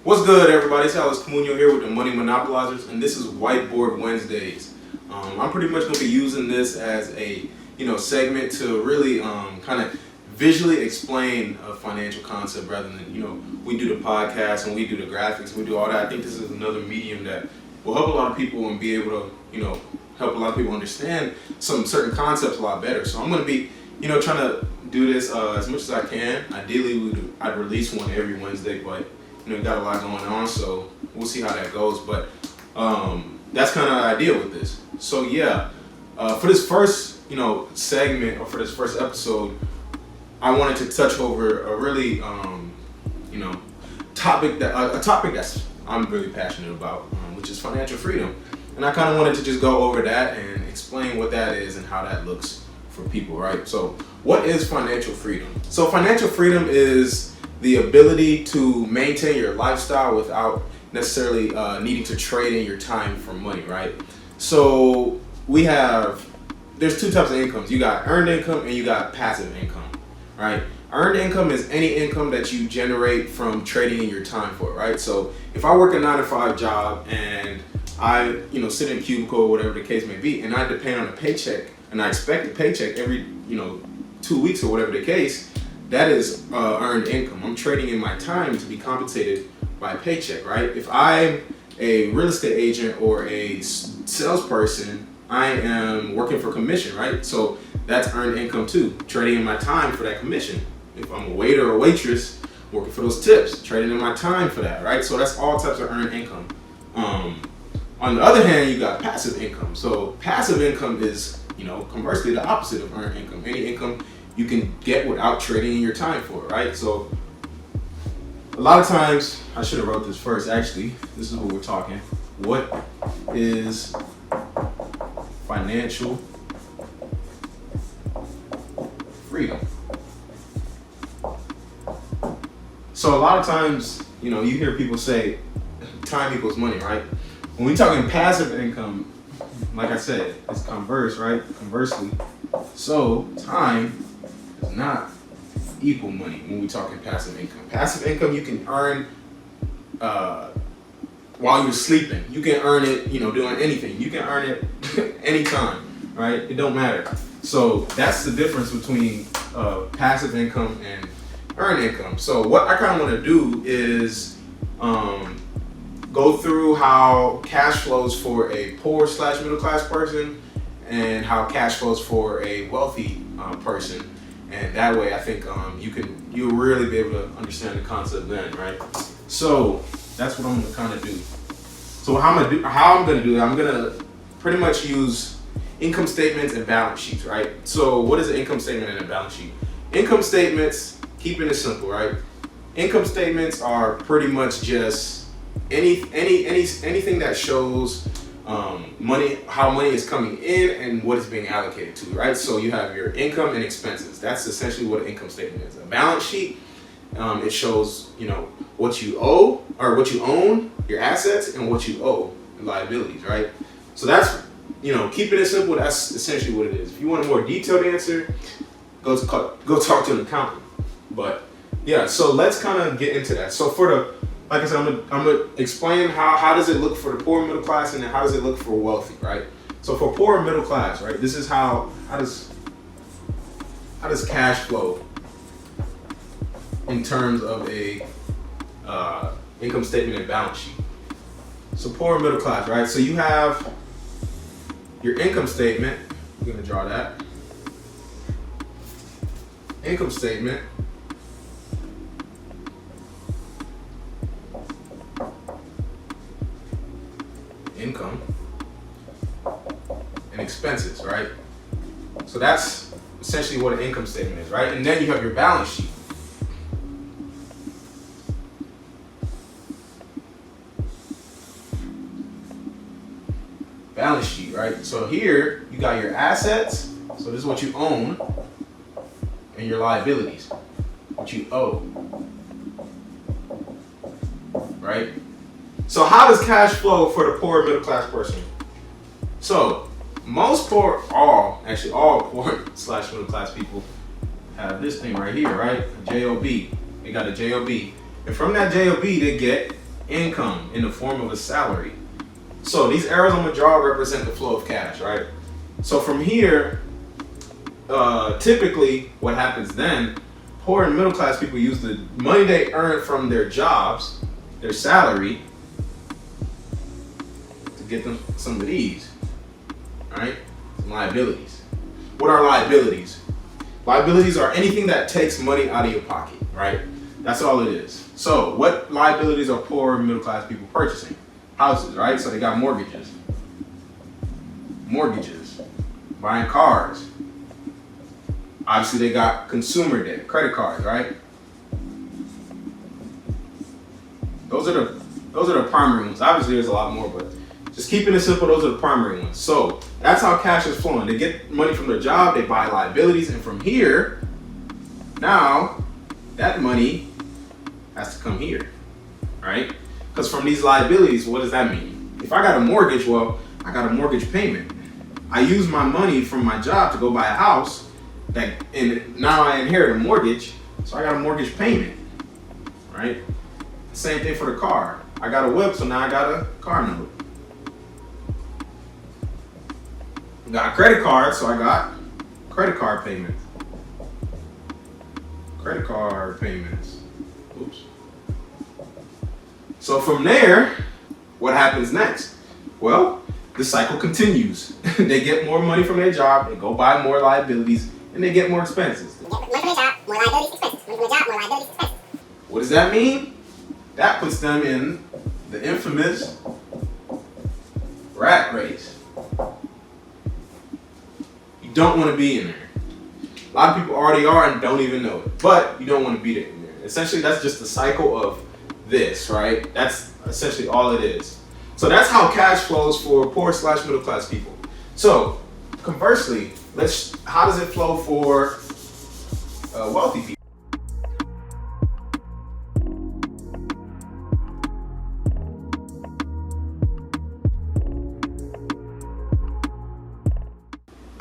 What's good, everybody? It's Alex Camuno here with the Money Monopolizers, and this is Whiteboard Wednesdays. I'm pretty much going to be using this as a segment to really kind of visually explain a financial concept rather than we do the podcast and we do the graphics, we do all that. I think this is another medium that will help a lot of people and be able to help a lot of people understand some certain concepts a lot better. So I'm going to be trying to do this as much as I can. Ideally, I'd release one every Wednesday, but got a lot going on, so we'll see how that goes. But that's kind of the idea with this. So for this first segment, or for this first episode, I wanted to touch over a really topic that's I'm really passionate about, which is financial freedom. And I kind of wanted to just go over that and explain what that is and how that looks for people, right? So what is financial freedom? So financial freedom is the ability to maintain your lifestyle without necessarily needing to trade in your time for money, right? So there's two types of incomes. You got earned income and you got passive income, right? Earned income is any income that you generate from trading in your time for it, right? So if I work a 9-to-5 job and I sit in a cubicle or whatever the case may be, and I depend on a paycheck and I expect a paycheck every 2 weeks or whatever the case, that is earned income. I'm trading in my time to be compensated by a paycheck, right? If I'm a real estate agent or a salesperson, I am working for commission, right? So that's earned income too, trading in my time for that commission. If I'm a waiter or waitress, working for those tips, trading in my time for that, right? So that's all types of earned income. On the other hand, you got passive income. So passive income is, conversely the opposite of earned income. Any income you can get without trading in your time for it, right? So a lot of times, I should have wrote this first, actually. This is what we're talking. What is financial freedom? So a lot of times, you hear people say time equals money, right? When we're talking passive income, like I said, it's converse, right? Conversely. So time does not equal money when we're talking passive income. Passive income you can earn while you're sleeping. You can earn it, doing anything. You can earn it anytime, right? It don't matter. So that's the difference between passive income and earned income. So what I kind of want to do is go through how cash flows for a poor / middle class person and how cash flows for a wealthy person. And that way, I think you'll really be able to understand the concept then, right? So that's what I'm gonna kind of do. So how I'm gonna do it, I'm gonna pretty much use income statements and balance sheets, right? So what is an income statement and a balance sheet? Income statements, keeping it simple, right? Income statements are pretty much just anything that shows money, how money is coming in and what is being allocated to, right? So you have your income and expenses. That's essentially what an income statement is. A balance sheet, it shows, what you owe or what you own, your assets, and what you owe, liabilities, right? So that's, keeping it simple, that's essentially what it is. If you want a more detailed answer, go talk to an accountant. But yeah, so let's kind of get into that. So like I said, I'm gonna explain how does it look for the poor middle class and then how does it look for wealthy, right? So for poor and middle class, right, this is how does cash flow in terms of a income statement and balance sheet. So poor and middle class, right? So you have your income statement. I'm gonna draw that. Income statement. Income and expenses, right? So that's essentially what an income statement is, right? And then you have your balance sheet. Balance sheet, right? So here you got your assets, so this is what you own, and your liabilities, what you owe, right? So how does cash flow for the poor middle class person? So most poor, actually all poor slash middle class people have this thing right here, right? A JOB. They got a JOB. And from that JOB, they get income in the form of a salary. So these arrows I'm gonna draw represent the flow of cash, right? So from here, typically what happens then, poor and middle class people use the money they earn from their jobs, their salary, to get them some of these, right? Some liabilities. What are liabilities? Liabilities are anything that takes money out of your pocket, right? That's all it is. So what liabilities are poor and middle class people purchasing? Houses, right? So they got mortgages. Buying cars. Obviously they got consumer debt, credit cards, right? Those are the primary ones. Obviously there's a lot more, but just keeping it simple, those are the primary ones. So that's how cash is flowing. They get money from their job, they buy liabilities, and from here, now that money has to come here, right? Because from these liabilities, what does that mean? If I got a mortgage, well, I got a mortgage payment. I use my money from my job to go buy a house, and now I inherit a mortgage, so I got a mortgage payment, right? Same thing for the car. I got a whip, so now I got a car note. Got a credit card, so I got credit card payments. Oops. So from there, what happens next? Well, the cycle continues. They get more money from their job, they go buy more liabilities, and they get more expenses. What does that mean? That puts them in the infamous rat race. You don't want to be in there. A lot of people already are and don't even know it, but you don't want to be in there. Essentially, that's just the cycle of this, right? That's essentially all it is. So that's how cash flows for poor slash middle class people. So conversely, how does it flow for wealthy people?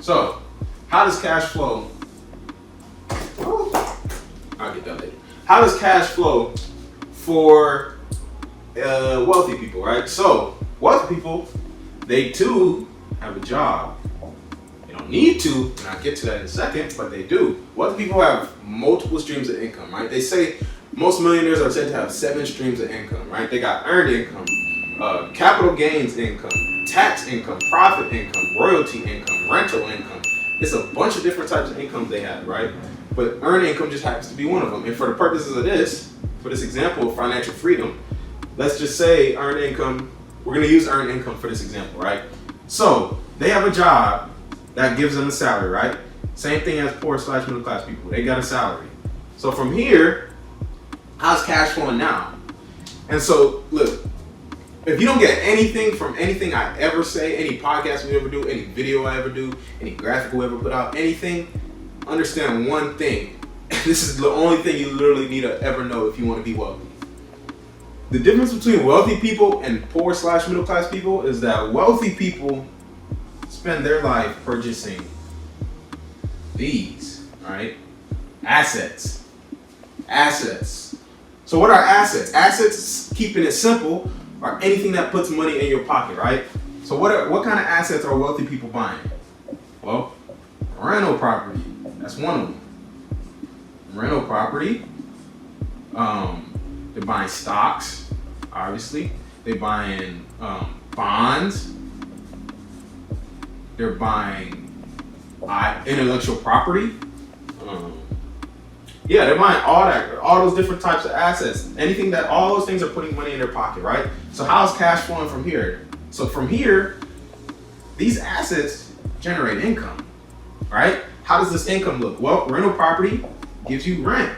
So how does cash flow? I'll get that later. How does cash flow for wealthy people, right? So wealthy people, they too have a job. They don't need to, and I'll get to that in a second, but they do. Wealthy people have multiple streams of income, right? They say most millionaires are said to have 7 streams of income, right? They got earned income, capital gains income, tax income, profit income, royalty income, rental income. It's a bunch of different types of incomes they have, right? But earned income just happens to be one of them. And for the purposes of this, for this example of financial freedom, let's just say earned income, we're gonna use earned income for this example, right? So they have a job that gives them a salary, right? Same thing as poor slash middle class people, they got a salary. So from here, how's cash flowing now? And so look, if you don't get anything from anything I ever say, any podcast we ever do, any video I ever do, any graphic we ever put out, anything, understand one thing. This is the only thing you literally need to ever know if you want to be wealthy. The difference between wealthy people and poor slash middle class people is that wealthy people spend their life purchasing these, right? Assets. So what are assets? Assets, keeping it simple, are anything that puts money in your pocket, right? So what kind of assets are wealthy people buying? Well, rental property. That's one of them. Rental property. They're buying stocks, obviously. They're buying bonds. They're buying intellectual property. Yeah, they're buying all those different types of assets. All those things are putting money in their pocket, right? So how's cash flowing from here? So from here, these assets generate income, right? How does this income look? Well, rental property gives you rent.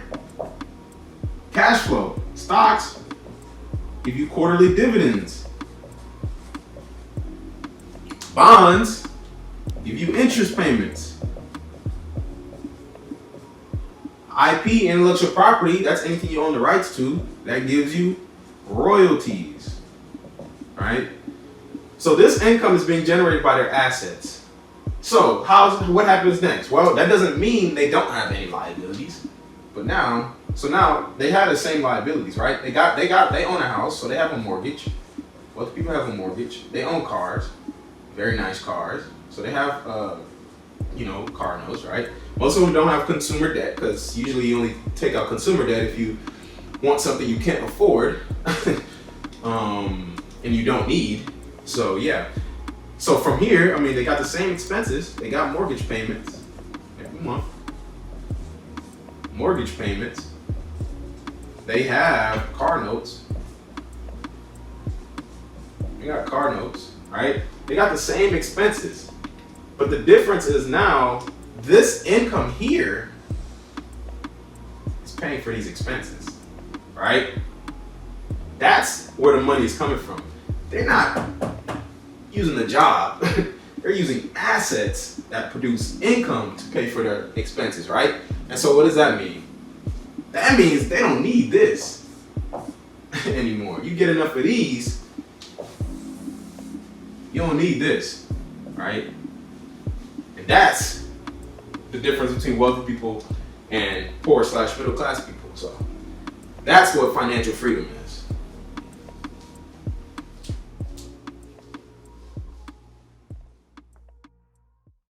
Cash flow, stocks give you quarterly dividends. Bonds give you interest payments. IP, intellectual property, that's anything you own the rights to, that gives you royalties, right? So this income is being generated by their assets. So what happens next? Well, that doesn't mean they don't have any liabilities, but now they have the same liabilities, right? They own a house, so they have a mortgage. Both people have a mortgage. They own cars, very nice cars, so they have car notes, right? Most of them don't have consumer debt, because usually you only take out consumer debt if you want something you can't afford and you don't need. So yeah. So from here, I mean, they got the same expenses. They got mortgage payments every month. Mortgage payments. They have car notes. They got car notes, right? They got the same expenses. But the difference is now this income here is paying for these expenses, right? That's where the money is coming from. They're not using the job. They're using assets that produce income to pay for their expenses, right? And so what does that mean? That means they don't need this anymore. You get enough of these, you don't need this, right? And that's the difference between wealthy people and poor/middle class people. So that's what financial freedom is.